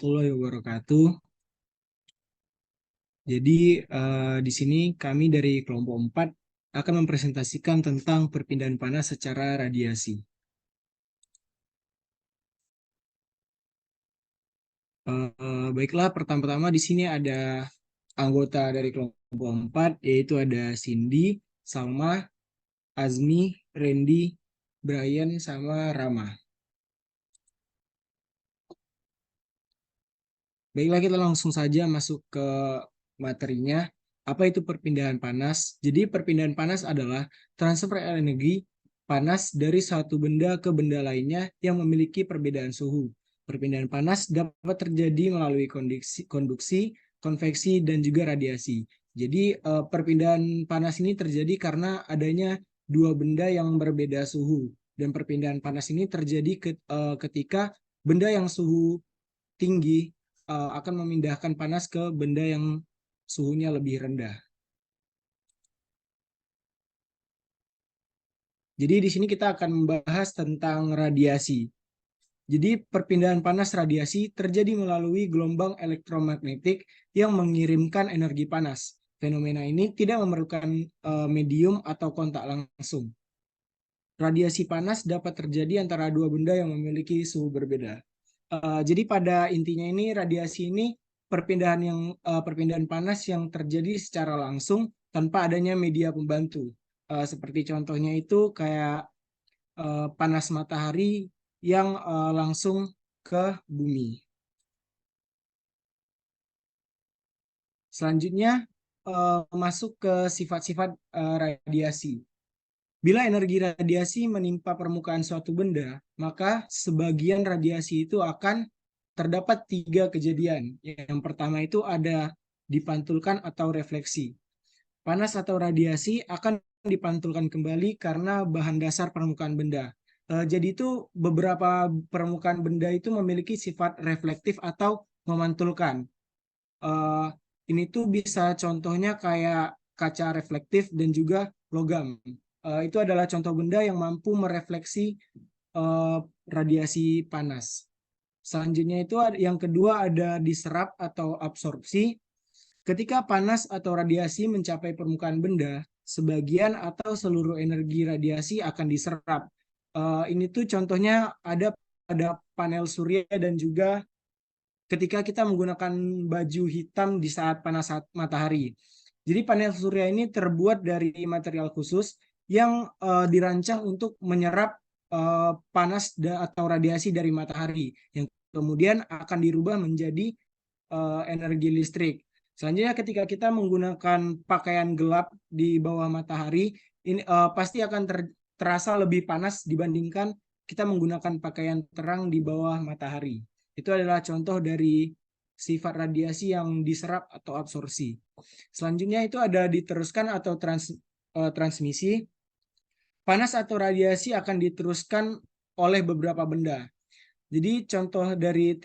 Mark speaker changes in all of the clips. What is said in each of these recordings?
Speaker 1: warahmatullahi wabarakatuh. Jadi di sini kami dari kelompok 4 akan mempresentasikan tentang perpindahan panas secara radiasi. Baiklah, pertama-tama di sini ada anggota dari kelompok 4, yaitu ada Cindy, Salma, Azmi, Randy, Brian, sama Rama. Baiklah, kita langsung saja masuk ke materinya. Apa itu perpindahan panas? Jadi perpindahan panas adalah transfer energi panas dari satu benda ke benda lainnya yang memiliki perbedaan suhu. Perpindahan panas dapat terjadi melalui konduksi, konveksi, dan juga radiasi. Jadi perpindahan panas ini terjadi karena adanya dua benda yang berbeda suhu. Dan perpindahan panas ini terjadi ketika benda yang suhu tinggi akan memindahkan panas ke benda yang suhunya lebih rendah. Jadi di sini kita akan membahas tentang radiasi. Jadi perpindahan panas radiasi terjadi melalui gelombang elektromagnetik yang mengirimkan energi panas. Fenomena ini tidak memerlukan medium atau kontak langsung. Radiasi panas dapat terjadi antara dua benda yang memiliki suhu berbeda. Jadi pada intinya ini radiasi ini perpindahan panas yang terjadi secara langsung tanpa adanya media pembantu. Seperti contohnya itu kayak panas matahari yang langsung ke bumi. Selanjutnya masuk ke sifat-sifat radiasi. Bila energi radiasi menimpa permukaan suatu benda, maka sebagian radiasi itu akan terdapat 3 kejadian. Yang pertama itu ada dipantulkan atau refleksi. Panas atau radiasi akan dipantulkan kembali karena bahan dasar permukaan benda. Jadi itu beberapa permukaan benda itu memiliki sifat reflektif atau memantulkan. Ini tuh bisa contohnya kayak kaca reflektif dan juga logam. Itu adalah contoh benda yang mampu merefleksi radiasi panas. Selanjutnya itu yang kedua ada diserap atau absorpsi. Ketika panas atau radiasi mencapai permukaan benda, sebagian atau seluruh energi radiasi akan diserap. Ini tuh contohnya ada pada panel surya dan juga ketika kita menggunakan baju hitam di saat panas matahari. Jadi panel surya ini terbuat dari material khusus yang dirancang untuk menyerap panas atau radiasi dari matahari yang kemudian akan dirubah menjadi energi listrik. Selanjutnya ketika kita menggunakan pakaian gelap di bawah matahari, ini pasti akan terasa lebih panas dibandingkan kita menggunakan pakaian terang di bawah matahari. Itu adalah contoh dari sifat radiasi yang diserap atau absorpsi. Selanjutnya itu ada diteruskan atau transmisi. Panas atau radiasi akan diteruskan oleh beberapa benda. Jadi contoh dari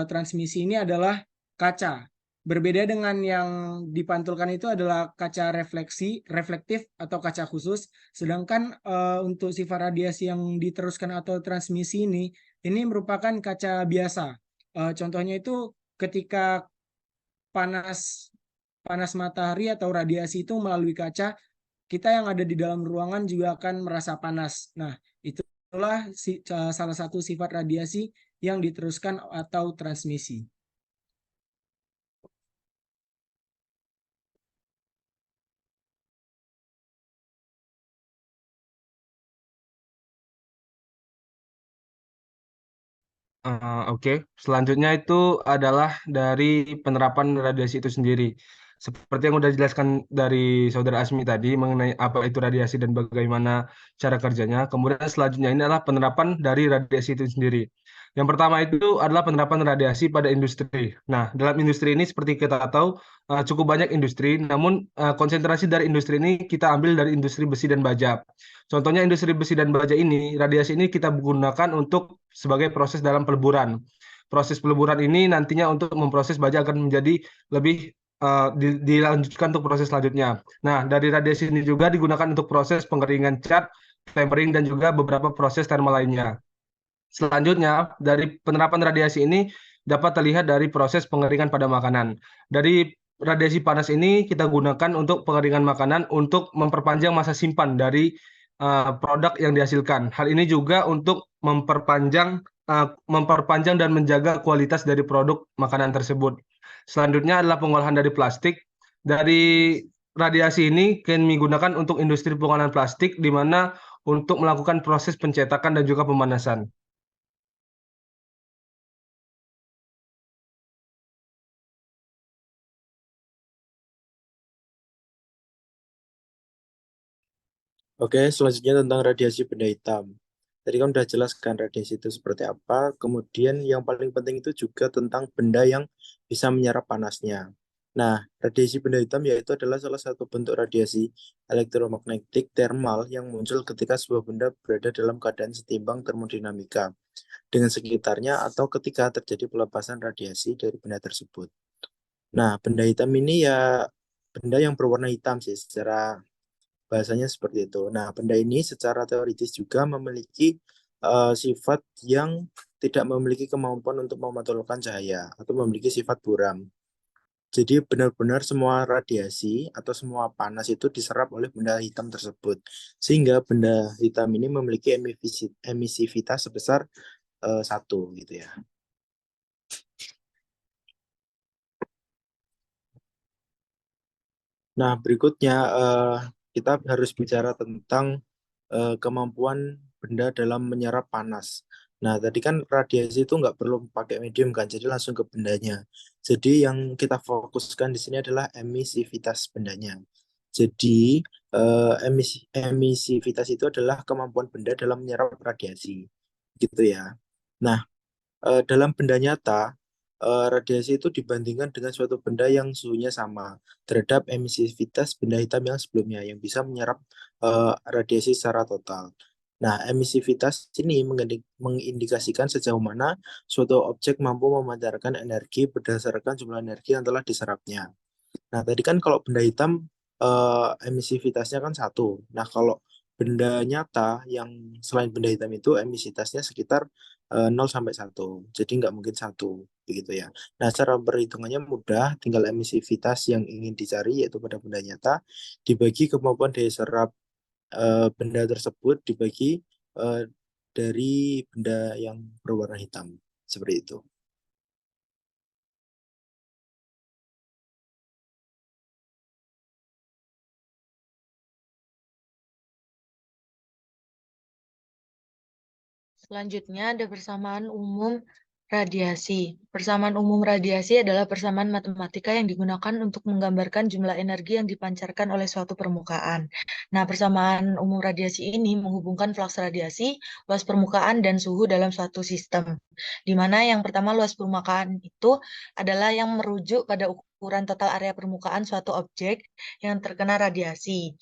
Speaker 1: transmisi ini adalah kaca. Berbeda dengan yang dipantulkan itu adalah kaca reflektif atau kaca khusus. Sedangkan untuk sifat radiasi yang diteruskan atau transmisi ini merupakan kaca biasa. Contohnya itu ketika panas panas matahari atau radiasi itu melalui kaca, kita yang ada di dalam ruangan juga akan merasa panas. Nah, itulah salah satu sifat radiasi yang diteruskan atau transmisi.
Speaker 2: Oke. Selanjutnya itu adalah dari penerapan radiasi itu sendiri. Seperti yang sudah dijelaskan dari Saudara Asmi tadi mengenai apa itu radiasi dan bagaimana cara kerjanya. Kemudian selanjutnya ini adalah penerapan dari radiasi itu sendiri. Yang pertama itu adalah penerapan radiasi pada industri. Nah, dalam industri ini seperti kita tahu cukup banyak industri, namun konsentrasi dari industri ini kita ambil dari industri besi dan baja. Contohnya industri besi dan baja ini, radiasi ini kita gunakan untuk sebagai proses dalam peleburan. Proses peleburan ini nantinya untuk memproses baja akan menjadi lebih dilanjutkan untuk proses selanjutnya. Nah, dari radiasi ini juga digunakan untuk proses pengeringan cat, tempering, dan juga beberapa proses thermal lainnya. Selanjutnya, dari penerapan radiasi ini dapat terlihat dari proses pengeringan pada makanan. Dari radiasi panas ini kita gunakan untuk pengeringan makanan untuk memperpanjang masa simpan dari produk yang dihasilkan. Hal ini juga untuk memperpanjang dan menjaga kualitas dari produk makanan tersebut. Selanjutnya adalah pengolahan dari plastik. Dari radiasi ini kami gunakan untuk industri pengolahan plastik, di mana untuk melakukan proses pencetakan dan juga pemanasan.
Speaker 3: Oke, selanjutnya tentang radiasi benda hitam. Tadi kan udah jelas kan radiasi itu seperti apa. Kemudian yang paling penting itu juga tentang benda yang bisa menyerap panasnya. Nah, radiasi benda hitam yaitu adalah salah satu bentuk radiasi elektromagnetik thermal yang muncul ketika sebuah benda berada dalam keadaan setimbang termodinamika dengan sekitarnya atau ketika terjadi pelepasan radiasi dari benda tersebut. Nah, benda hitam ini ya benda yang berwarna hitam sih secara bahasanya seperti itu. Nah, benda ini secara teoritis juga memiliki sifat yang tidak memiliki kemampuan untuk memantulkan cahaya atau memiliki sifat buram. Jadi benar-benar semua radiasi atau semua panas itu diserap oleh benda hitam tersebut. Sehingga benda hitam ini memiliki emisivitas sebesar 1 gitu ya. Nah, berikutnya kita harus bicara tentang kemampuan benda dalam menyerap panas. Nah, tadi kan radiasi itu nggak perlu pakai medium kan, jadi langsung ke bendanya. Jadi yang kita fokuskan di sini adalah emisivitas bendanya. Jadi emisivitas itu adalah kemampuan benda dalam menyerap radiasi, gitu ya. Nah, dalam benda nyata, radiasi itu dibandingkan dengan suatu benda yang suhunya sama terhadap emisivitas benda hitam yang sebelumnya yang bisa menyerap radiasi secara total. Nah, emisivitas ini mengindikasikan sejauh mana suatu objek mampu memancarkan energi berdasarkan jumlah energi yang telah diserapnya. Nah, tadi kan kalau benda hitam emisivitasnya kan 1. Nah, kalau benda nyata yang selain benda hitam itu emisivitasnya sekitar 0 sampai 1. Jadi nggak mungkin 1 begitu ya. Nah, cara perhitungannya mudah, tinggal emisivitas yang ingin dicari yaitu pada benda nyata dibagi kemampuan daya serap benda tersebut dibagi eh, dari benda yang berwarna hitam. Seperti itu.
Speaker 4: Selanjutnya ada persamaan umum radiasi. Persamaan umum radiasi adalah persamaan matematika yang digunakan untuk menggambarkan jumlah energi yang dipancarkan oleh suatu permukaan. Nah, persamaan umum radiasi ini menghubungkan flux radiasi, luas permukaan, dan suhu dalam suatu sistem. Di mana yang pertama luas permukaan itu adalah yang merujuk pada ukuran total area permukaan suatu objek yang terkena radiasi.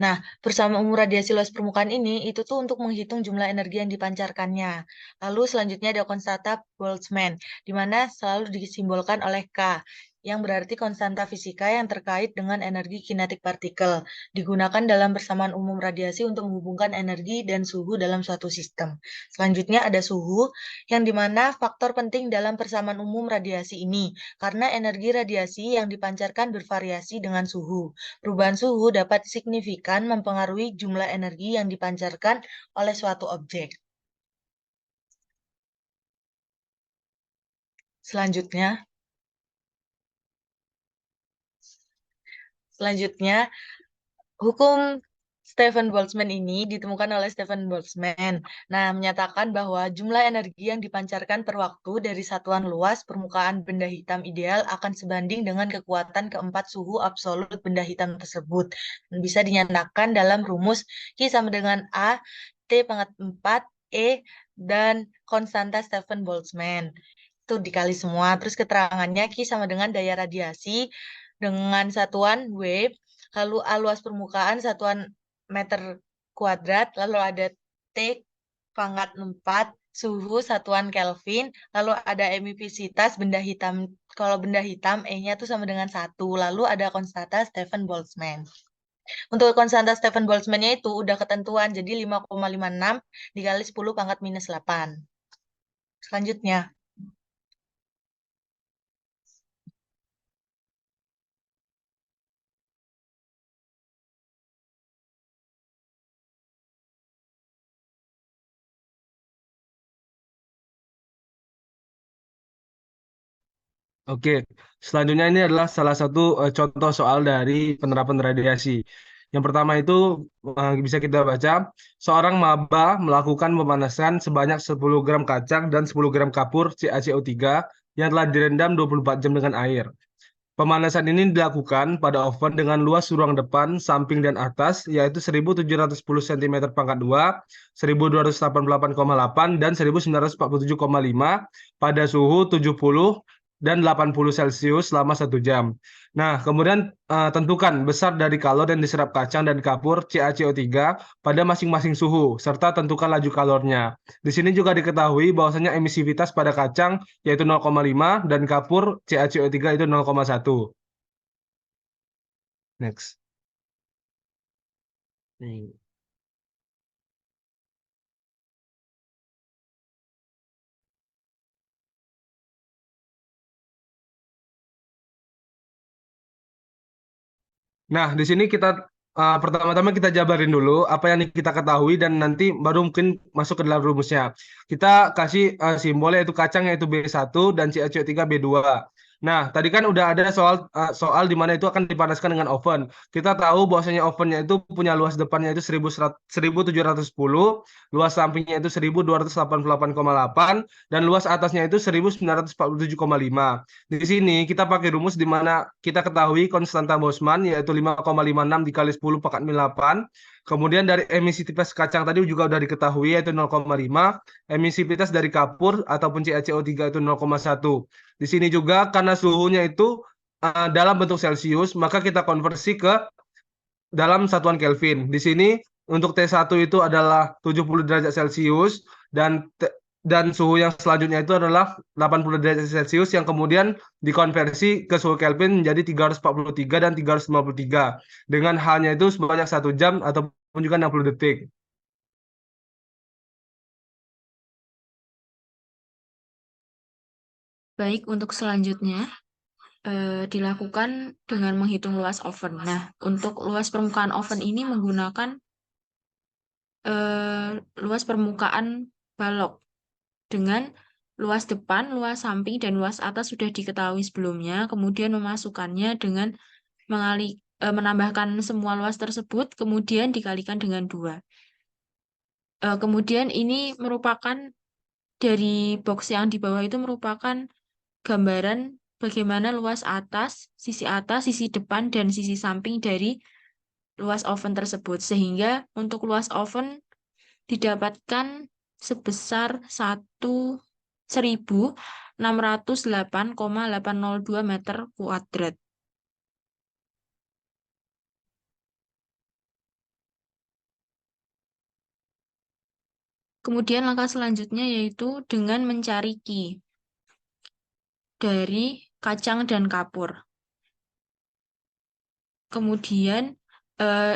Speaker 4: Nah, bersama umur radiasi luas permukaan ini, itu tuh untuk menghitung jumlah energi yang dipancarkannya. Lalu selanjutnya ada konstanta Boltzmann, di mana selalu disimbolkan oleh K, yang berarti konstanta fisika yang terkait dengan energi kinetik partikel. Digunakan dalam persamaan umum radiasi untuk menghubungkan energi dan suhu dalam suatu sistem. Selanjutnya ada suhu, yang dimana faktor penting dalam persamaan umum radiasi ini, karena energi radiasi yang dipancarkan bervariasi dengan suhu. Perubahan suhu dapat signifikan mempengaruhi jumlah energi yang dipancarkan oleh suatu objek. Selanjutnya, hukum Stephen Boltzmann ini ditemukan oleh Stephen Boltzmann. Nah, menyatakan bahwa jumlah energi yang dipancarkan per waktu dari satuan luas permukaan benda hitam ideal akan sebanding dengan kekuatan keempat suhu absolut benda hitam tersebut. Dan bisa dinyatakan dalam rumus Q sama dengan A, T pangkat 4, E, dan konstanta Stephen Boltzmann. Itu dikali semua. Terus keterangannya Q sama dengan daya radiasi dengan satuan wave, lalu A luas permukaan satuan meter kuadrat, lalu ada T pangkat 4 suhu satuan Kelvin, lalu ada emisivitas benda hitam. Kalau benda hitam E-nya tuh sama dengan 1, lalu ada konstanta Stephen Boltzmann. Untuk konstanta Stephen Boltzmann-nya itu udah ketentuan, jadi 5,56 dikali 10 pangkat minus 8. Selanjutnya.
Speaker 2: Oke, selanjutnya ini adalah salah satu contoh soal dari penerapan radiasi. Yang pertama itu bisa kita baca, seorang maba melakukan pemanasan sebanyak 10 gram kacang dan 10 gram kapur CaCO3 yang telah direndam 24 jam dengan air. Pemanasan ini dilakukan pada oven dengan luas ruang depan, samping, dan atas, yaitu 1710 cm pangkat 2, 1288,8, dan 1947,5 pada suhu 70 dan 80 Celcius selama 1 jam. Nah, kemudian tentukan besar dari kalor yang diserap kacang dan kapur CaCO3 pada masing-masing suhu, serta tentukan laju kalornya. Di sini juga diketahui bahwasanya emisivitas pada kacang yaitu 0,5 dan kapur CaCO3 itu 0,1. Next. Hmm. Nah, di sini kita pertama-tama kita jabarin dulu apa yang kita ketahui dan nanti baru mungkin masuk ke dalam rumusnya. Kita kasih simbol yaitu kacang yaitu B1 dan CaCO3 B2. Nah, tadi kan udah ada soal di mana itu akan dipanaskan dengan oven. Kita tahu bahwasanya ovennya itu punya luas depannya itu 1710, luas sampingnya itu 1288,8 dan luas atasnya itu 1947,5. Di sini kita pakai rumus di mana kita ketahui konstanta Boltzmann yaitu 5,56 dikali 10 pangkat 8. Kemudian dari emisivitas kacang tadi juga sudah diketahui yaitu 0,5. Emisivitas dari kapur ataupun CaCO3 itu 0,1. Di sini juga karena suhunya itu dalam bentuk Celcius, maka kita konversi ke dalam satuan Kelvin. Di sini untuk T1 itu adalah 70 derajat Celcius dan dan suhu yang selanjutnya itu adalah 80 derajat Celcius yang kemudian dikonversi ke suhu Kelvin menjadi 343 dan 353 dengan halnya itu sebanyak 1 jam ataupun juga 60 detik.
Speaker 5: Baik, untuk selanjutnya dilakukan dengan menghitung luas oven. Nah, untuk luas permukaan oven ini menggunakan luas permukaan balok dengan luas depan, luas samping, dan luas atas sudah diketahui sebelumnya. Kemudian memasukkannya dengan menambahkan semua luas tersebut, kemudian dikalikan dengan 2. Kemudian ini merupakan dari box yang di bawah itu merupakan gambaran bagaimana luas atas, sisi depan, dan sisi samping dari luas oven tersebut. Sehingga untuk luas oven didapatkan sebesar 1608,802 meter kuadrat. Kemudian langkah selanjutnya yaitu dengan mencari Q dari kacang dan kapur. Kemudian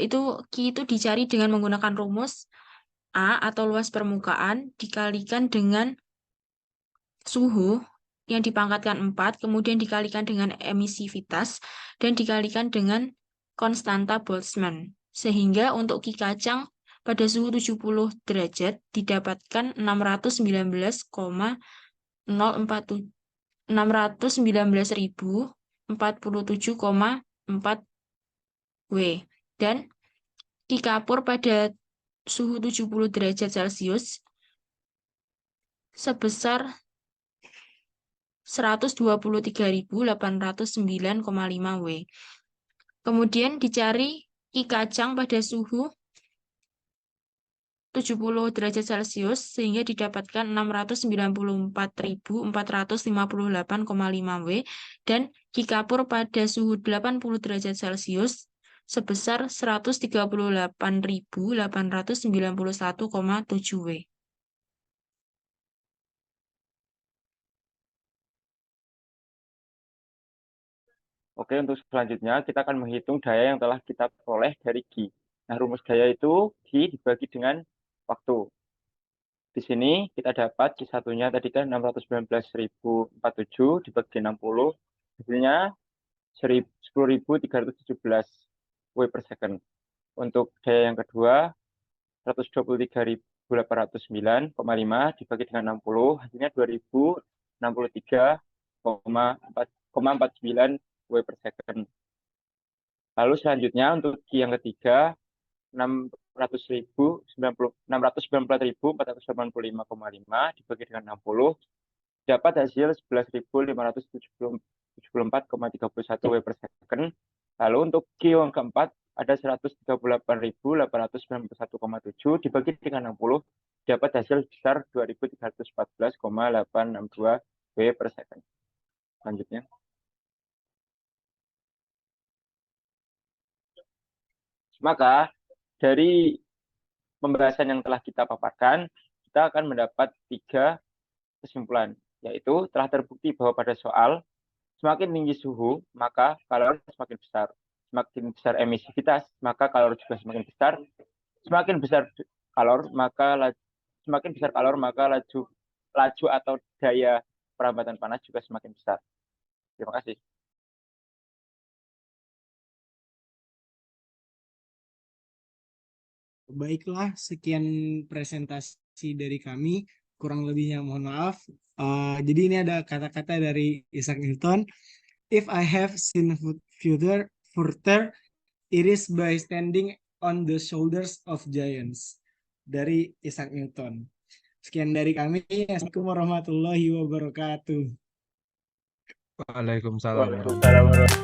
Speaker 5: itu Q itu dicari dengan menggunakan rumus A atau luas permukaan dikalikan dengan suhu yang dipangkatkan 4, kemudian dikalikan dengan emisivitas, dan dikalikan dengan konstanta Boltzmann. Sehingga untuk Q kacang pada suhu 70 derajat didapatkan 619.047,4 W. Dan Q kapur pada suhu 70 derajat Celcius sebesar 123.809,5 W. Kemudian dicari Q kacang pada suhu 70 derajat Celcius sehingga didapatkan 694.458,5 W dan Q kapur pada suhu 80 derajat Celcius sebesar 138.891,7 W.
Speaker 6: Oke, untuk selanjutnya kita akan menghitung daya yang telah kita peroleh dari Q. Nah, rumus daya itu Q dibagi dengan waktu. Di sini kita dapat Q1-nya tadi kan 619.047 dibagi 60, hasilnya 10.317 W per second. Untuk daya yang kedua, 123.809,5 dibagi dengan 60, hasilnya 2.063 4,49 W per second. Lalu selanjutnya untuk Q yang ketiga 694.485,5 dibagi dengan 60 dapat hasil 11.574,31 W per second. Lalu untuk Q yang keempat ada 138.891,7 dibagi dengan 60 dapat hasil besar 2.314,862 W per second. Selanjutnya. Maka dari pembahasan yang telah kita paparkan, kita akan mendapat 3 kesimpulan, yaitu telah terbukti bahwa pada soal semakin tinggi suhu, maka kalor semakin besar. Semakin besar emisivitas, maka kalor juga semakin besar. Semakin besar kalor, maka laju atau daya perambatan panas juga semakin besar. Terima kasih.
Speaker 1: Baiklah, sekian presentasi dari kami. Kurang lebihnya mohon maaf. Jadi ini ada kata-kata dari Isaac Newton. If I have seen further, it is by standing on the shoulders of giants. Dari Isaac Newton. Sekian dari kami. Assalamualaikum warahmatullahi wabarakatuh.
Speaker 2: Waalaikumsalam warahmatullahi
Speaker 6: Waalaikumsalam.